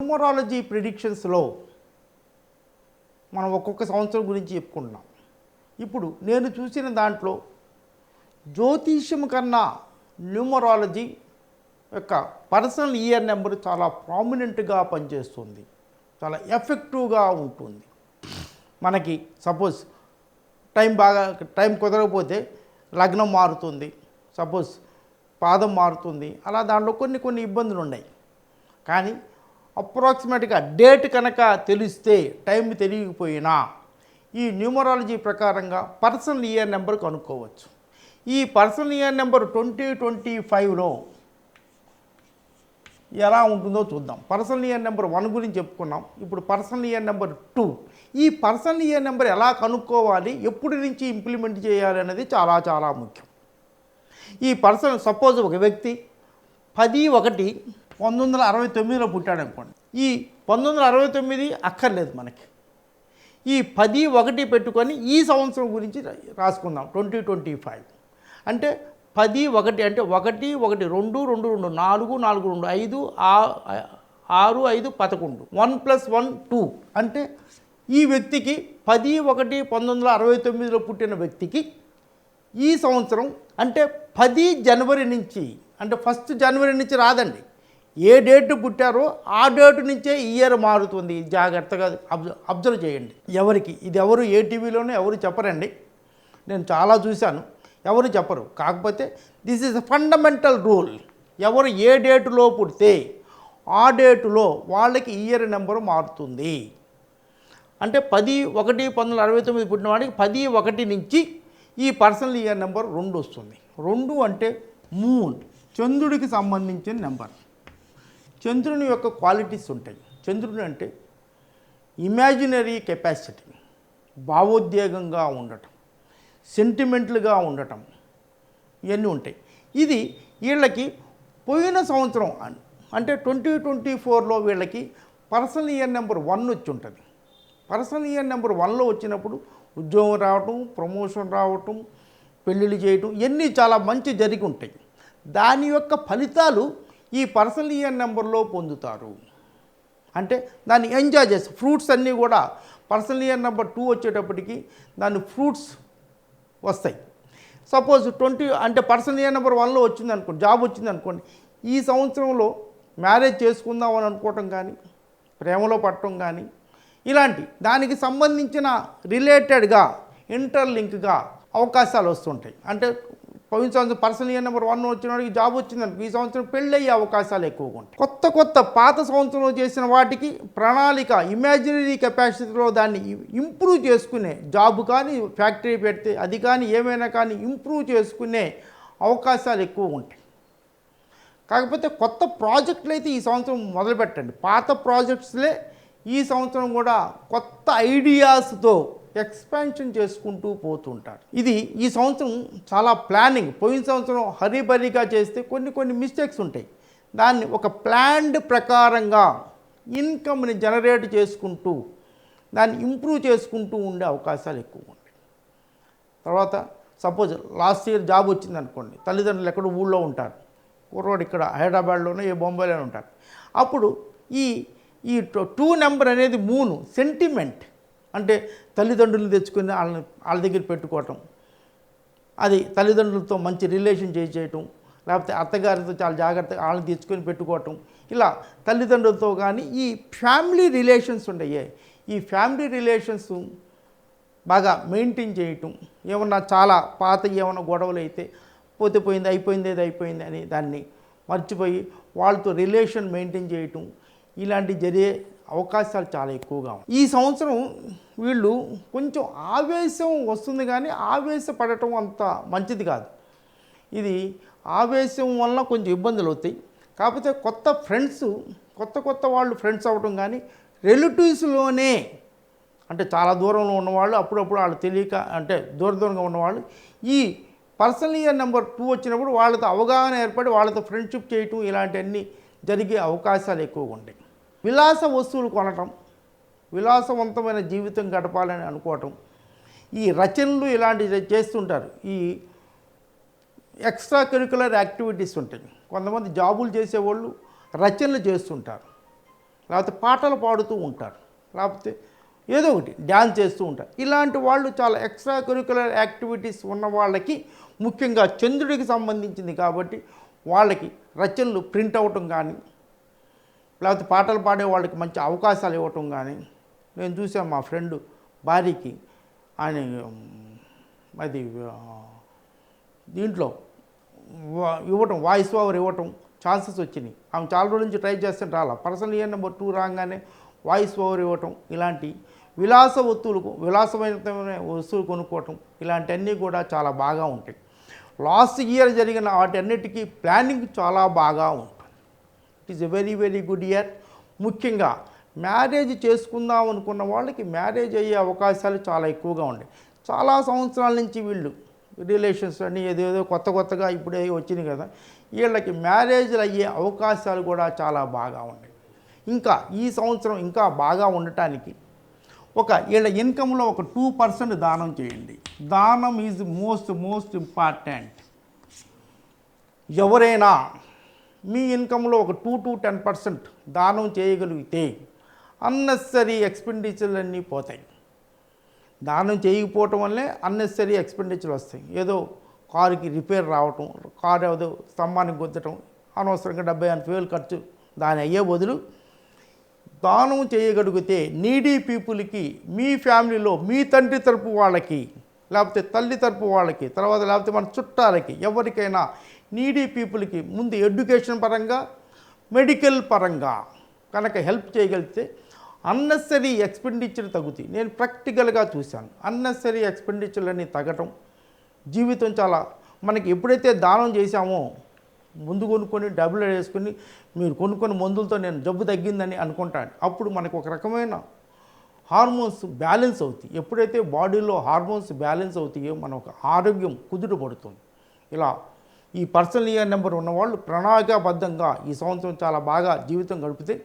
Numerology ప్రిడిక్షన్స్లో మనం ఒక్కొక్క సంవత్సరం గురించి చెప్పుకుంటున్నాం. ఇప్పుడు నేను చూసిన దాంట్లో జ్యోతిష్యం కన్నా న్యూమరాలజీ యొక్క పర్సనల్ ఇయర్ నెంబర్ చాలా ప్రామినెంట్గా పనిచేస్తుంది, చాలా ఎఫెక్టివ్గా ఉంటుంది. మనకి సపోజ్ టైం కుదరకపోతే లగ్నం మారుతుంది, సపోజ్ పాదం మారుతుంది, అలా దాంట్లో కొన్ని ఇబ్బందులు ఉన్నాయి. కానీ అప్రాక్సిమేట్గా డేట్ కనుక తెలిస్తే టైం తెలియకపోయినా ఈ న్యూమరాలజీ ప్రకారంగా పర్సనల్ ఇయర్ నెంబర్ కనుక్కోవచ్చు. ఈ పర్సనల్ ఇయర్ నెంబర్ 2025లో ఎలా ఉంటుందో చూద్దాం. పర్సనల్ ఇయర్ నెంబర్ 1 గురించి చెప్పుకున్నాం. ఇప్పుడు పర్సనల్ ఇయర్ నెంబర్ 2. ఈ పర్సనల్ ఇయర్ నెంబర్ ఎలా కనుక్కోవాలి, ఎప్పటి నుంచి ఇంప్లిమెంట్ చేయాలి అనేది చాలా ముఖ్యం. ఈ పర్సన్ సపోజ్ ఒక వ్యక్తి 10/1/1969లో పుట్టాడు అనుకోండి. ఈ 1969 అక్కర్లేదు మనకి. ఈ 10/1 పెట్టుకొని ఈ సంవత్సరం గురించి రాసుకుందాం. 2025 అంటే 10/1 అంటే 1 1 2 2 2 4 4 2 5 6 5 11 1 + 1 2 అంటే ఈ వ్యక్తికి 10/1/1969లో పుట్టిన వ్యక్తికి ఈ సంవత్సరం అంటే 10 జనవరి నుంచి, అంటే 1 జనవరి నుంచి రాదండి, ఏ డేట్ పుట్టారో ఆ డేటు నుంచే ఇయర్ మారుతుంది. జాగ్రత్తగా అబ్జర్వ్ చేయండి. ఇది ఎవరు ఏ టీవీలోనూ ఎవరు చెప్పరండి, నేను చాలా చూశాను, ఎవరు చెప్పరు. కాకపోతే దిస్ ఈజ్ ఫండమెంటల్ రూల్. ఎవరు ఏ డేటులో పుడితే ఆ డేటులో వాళ్ళకి ఇయర్ నెంబరు మారుతుంది. అంటే 10/1/1969 పుట్టిన వాడికి 10/1 నుంచి ఈ పర్సనల్ ఇయర్ నెంబర్ 2 వస్తుంది. 2 అంటే మూన్, చంద్రుడికి సంబంధించిన నెంబర్. చంద్రుని యొక్క క్వాలిటీస్ ఉంటాయి. చంద్రుడు అంటే ఇమాజినరీ కెపాసిటీ, భావోద్వేగంగా ఉండటం, సెంటిమెంటల్గా ఉండటం, ఇవన్నీ ఉంటాయి. ఇది వీళ్ళకి పోయిన సంవత్సరం అంటే 2024లో వీళ్ళకి పర్సనల్ ఇయర్ నెంబర్ 1 వచ్చి ఉంటుంది. పర్సనల్ ఇయర్ నెంబర్ 1లో వచ్చినప్పుడు ఉద్యోగం రావటం, ప్రమోషన్ రావటం, పెళ్ళిళ్ళు చేయటం, ఇవన్నీ చాలా మంచి జరిగి ఉంటాయి. దాని యొక్క ఫలితాలు ఈ పర్సనల్ ఇయర్ నెంబర్లో పొందుతారు. అంటే దాన్ని ఎంజాయ్ చేసి ఫ్రూట్స్ అన్నీ కూడా పర్సనల్ ఇయర్ నెంబర్ 2 వచ్చేటప్పటికి దాని ఫ్రూట్స్ వస్తాయి. సపోజ్ 20 అంటే పర్సనల్ ఇయర్ నెంబర్ 1లో వచ్చింది అనుకోండి, జాబ్ వచ్చింది అనుకోండి, ఈ సంవత్సరంలో మ్యారేజ్ చేసుకుందాం అని అనుకోవటం కానీ, ప్రేమలో పడటం కానీ, ఇలాంటి దానికి సంబంధించిన రిలేటెడ్గా ఇంటర్లింక్గా అవకాశాలు వస్తుంటాయి. అంటే పోయిన సంవత్సరం పర్సనల్ ఇయర్ నెంబర్ 1 వచ్చిన వాడికి జాబ్ వచ్చిందనుకో, ఈ సంవత్సరం పెళ్ళయ్యే అవకాశాలు ఎక్కువగా ఉంటాయి. కొత్త పాత సంవత్సరంలో చేసిన వాటికి ప్రణాళిక, ఇమాజినరీ కెపాసిటీలో దాన్ని ఇంప్రూవ్ చేసుకునే, జాబ్ కానీ ఫ్యాక్టరీ పెడితే అది కానీ ఏమైనా కానీ ఇంప్రూవ్ చేసుకునే అవకాశాలు ఎక్కువ ఉంటాయి. కాకపోతే కొత్త ప్రాజెక్టులు అయితే ఈ సంవత్సరం మొదలుపెట్టండి. పాత ప్రాజెక్ట్స్లే ఈ సంవత్సరం కూడా కొత్త ఐడియాస్తో ఎక్స్పాన్షన్ చేసుకుంటూ పోతుంటారు. ఇది ఈ సంవత్సరం చాలా ప్లానింగ్. పోయిన సంవత్సరం హరీబరీగా చేస్తే కొన్ని మిస్టేక్స్ ఉంటాయి. దాన్ని ఒక ప్లాన్డ్ ప్రకారంగా ఇన్కమ్ని జనరేట్ చేసుకుంటూ దాన్ని ఇంప్రూవ్ చేసుకుంటూ ఉండే అవకాశాలు ఎక్కువ ఉంటాయి. తర్వాత సపోజ్ లాస్ట్ ఇయర్ జాబ్ వచ్చింది అనుకోండి, తల్లిదండ్రులు ఎక్కడో ఊళ్ళో ఉంటారు, కుర్రోడు ఇక్కడ హైదరాబాద్లోనే ఏ బొంబాయిలోనే ఉంటారు. అప్పుడు ఈ 2 నెంబర్ అనేది మూను, సెంటిమెంట్. అంటే తల్లిదండ్రులు తెచ్చుకుని వాళ్ళ దగ్గర పెట్టుకోవటం, అది తల్లిదండ్రులతో మంచి రిలేషన్ చేయటం, లేకపోతే అత్తగారితో చాలా జాగ్రత్తగా వాళ్ళని తెచ్చుకొని పెట్టుకోవటం, ఇలా తల్లిదండ్రులతో కానీ ఈ ఫ్యామిలీ రిలేషన్స్ ఉంటాయి. ఈ ఫ్యామిలీ రిలేషన్స్ బాగా మెయింటైన్ చేయటం, ఏమన్నా చాలా పాత ఏమన్నా గొడవలు అయితే పోయింది అయిపోయింది అని దాన్ని మర్చిపోయి వాళ్ళతో రిలేషన్ మెయింటైన్ చేయటం, ఇలాంటి జరిగే అవకాశాలు చాలా ఎక్కువగా ఉన్నాయి. ఈ సంవత్సరం వీళ్ళు కొంచెం ఆవేశం వస్తుంది, కానీ ఆవేశపడటం అంత మంచిది కాదు. ఇది ఆవేశం వల్ల కొంచెం ఇబ్బందులు అవుతాయి. కాకపోతే కొత్త వాళ్ళు ఫ్రెండ్స్ అవ్వటం కానీ, రిలేటివ్స్లోనే అంటే చాలా దూరంలో ఉన్నవాళ్ళు, అప్పుడప్పుడు వాళ్ళు తెలియక అంటే దూరంగా ఉన్నవాళ్ళు ఈ పర్సనల్ ఇయర్ నెంబర్ 2 వచ్చినప్పుడు వాళ్ళతో అవగాహన ఏర్పడి వాళ్ళతో ఫ్రెండ్షిప్ చేయటం, ఇలాంటివన్నీ జరిగే అవకాశాలు ఎక్కువగా ఉంటాయి. విలాస వస్తువులు కొనటం, విలాసవంతమైన జీవితం గడపాలని అనుకోవటం, ఈ రచనలు ఇలాంటివి చేస్తుంటారు. ఈ ఎక్స్ట్రా కరిక్యులర్ యాక్టివిటీస్ ఉంటాయి. కొంతమంది జాబులు చేసేవాళ్ళు రచనలు చేస్తుంటారు. లేకపోతే పాటలు పాడుతూ ఉంటారు, లేకపోతే ఏదో ఒకటి డ్యాన్స్ చేస్తూ ఉంటారు. ఇలాంటి వాళ్ళు చాలా ఎక్స్ట్రా కరిక్యులర్ యాక్టివిటీస్ ఉన్న వాళ్ళకి, ముఖ్యంగా చంద్రుడికి సంబంధించింది కాబట్టి వాళ్ళకి రచనలు ప్రింట్ అవ్వటం కానీ, లేకపోతే పాటలు పాడే వాళ్ళకి మంచి అవకాశాలు ఇవ్వటం కానీ నేను చూసాను. మా ఫ్రెండ్ భార్యకి ఆయన అది దీంట్లో ఇవ్వటం, వాయిస్ ఓవర్ ఇవ్వటం ఛాన్సెస్ వచ్చినాయి. ఆమె చాలా రోజుల నుంచి ట్రై చేస్తే రాలా. పర్సనల్ ఇయర్ నెంబర్ 2 రాగానే వాయిస్ ఓవర్ ఇవ్వటం, ఇలాంటి విలాసమైన వస్తువులు కొనుక్కోవటం, ఇలాంటివన్నీ కూడా చాలా బాగా ఉంటాయి. లాస్ట్ ఇయర్ జరిగిన వాటన్నిటికీ ప్లానింగ్ చాలా బాగా ఉంటుంది. It is a very very good year. ముఖ్యంగా మ్యారేజ్ చేసుకుందాం అనుకున్న వాళ్ళకి మ్యారేజ్ అయ్యే అవకాశాలు చాలా ఎక్కువగా ఉన్నాయి. చాలా సంవత్సరాల నుంచి వీళ్ళు రిలేషన్స్ అని ఏదేదో కొత్తగా ఇప్పుడే వచ్చినాయి కదా, వీళ్ళకి మ్యారేజ్లు అయ్యే అవకాశాలు కూడా చాలా బాగా ఉన్నాయి. ఇంకా ఈ సంవత్సరం ఇంకా బాగా ఉండటానికి వీళ్ళ ఇన్కంలో ఒక 2% దానం చేయండి. దానం ఈజ్ మోస్ట్ ఇంపార్టెంట్. ఎవరైనా మీ ఇన్కంలో ఒక 2 to 10% దానం చేయగలిగితే అన్నెసరీ ఎక్స్పెండిచర్లు అన్నీ పోతాయి. దానం చేయకపోవటం వల్లే అన్నెసరీ ఎక్స్పెండిచర్ వస్తాయి. ఏదో కారుకి రిపేర్ రావటం, కారు ఏదో స్తంభానికి గుద్దటం, అనవసరంగా 70,000 ఖర్చు, దాని అయ్యే బదులు దానం చేయగలిగితే నీడీ పీపుల్కి, మీ ఫ్యామిలీలో మీ తండ్రి తరపు వాళ్ళకి, లేకపోతే తల్లి తరపు వాళ్ళకి, తర్వాత లేకపోతే మన చుట్టాలకి, ఎవరికైనా నీడీ పీపుల్కి ముందు ఎడ్యుకేషన్ పరంగా, మెడికల్ పరంగా కనుక హెల్ప్ చేయగలిగితే అన్నెసరీ ఎక్స్పెండిచర్ తగ్గుతాయి. నేను ప్రాక్టికల్గా చూశాను. అన్నెసరీ ఎక్స్పెండిచర్లన్నీ తగ్గటం, జీవితం చాలా మనకి ఎప్పుడైతే దానం చేశామో, ముందు కొనుక్కొని డబ్బులు వేసుకొని మీరు కొనుక్కొని మందులతో నేను జబ్బు తగ్గిందని అనుకుంటాను. అప్పుడు మనకు ఒక రకమైన హార్మోన్స్ బ్యాలెన్స్ అవుతాయి. ఎప్పుడైతే బాడీలో హార్మోన్స్ బ్యాలెన్స్ అవుతాయో మనకు ఆరోగ్యం కుదుట పడుతుంది. ఇలా ఈ పర్సనల్ ఇయర్ నెంబర్ ఉన్నవాళ్ళు ప్రణాళికాబద్ధంగా ఈ సంవత్సరం చాలా బాగా జీవితం గడిపితే,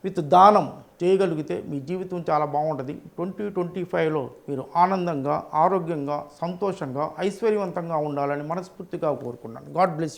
విత్ దానం చేయగలిగితే మీ జీవితం చాలా బాగుంటుంది. 2025లో మీరు ఆనందంగా, ఆరోగ్యంగా, సంతోషంగా, ఐశ్వర్యవంతంగా ఉండాలని మనస్ఫూర్తిగా కోరుకున్నాను. God bless you.